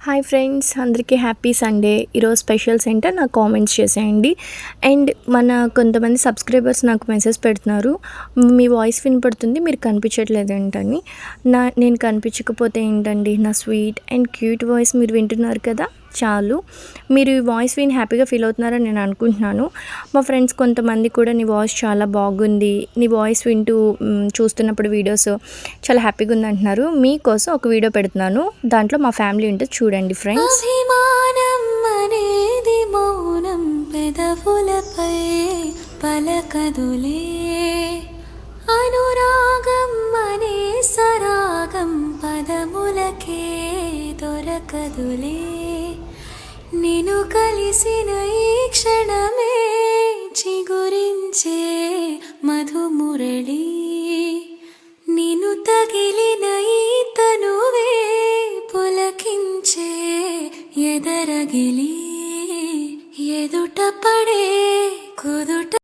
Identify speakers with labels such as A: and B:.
A: Hi friends, అందరికీ happy Sunday. ఈరోజు specials ఏంటో నాకు కామెంట్స్ చేసేయండి. అండ్ కొంతమంది సబ్స్క్రైబర్స్ నాకు మెసేజ్ పెడుతున్నారు, మీ వాయిస్ వినపడుతుంది, మీరు కనిపించట్లేదు ఏంటని. నేను కనిపించకపోతే ఏంటండి, నా స్వీట్ అండ్ క్యూట్ వాయిస్ మీరు వింటున్నారు కదా, చాలు. మీరు ఈ వాయిస్ విని హ్యాపీగా ఫీల్ అవుతున్నారని నేను అనుకుంటున్నాను. మా ఫ్రెండ్స్ కొంతమంది కూడా నీ వాయిస్ చాలా బాగుంది, నీ వాయిస్ వింటూ చూస్తున్నప్పుడు వీడియోస్ చాలా హ్యాపీగా ఉంది అంటున్నారు. మీకోసం ఒక వీడియో పెడుతున్నాను, దాంట్లో మా ఫ్యామిలీ ఉంటుంది, చూడండి ఫ్రెండ్స్.
B: అభిమానం అనేది మౌనం పెదవులపై పలకదులే, అనురాగం అనే సరాగం పదములకే దొరకదులే, నిన్ను కలిసిన ఈ క్షణమే చిగురించే మధుమురళి, నిన్ను తగిలిన ఈ తనువే పులకించే ఎదరగిలి, ఎదుట పడే కుదుట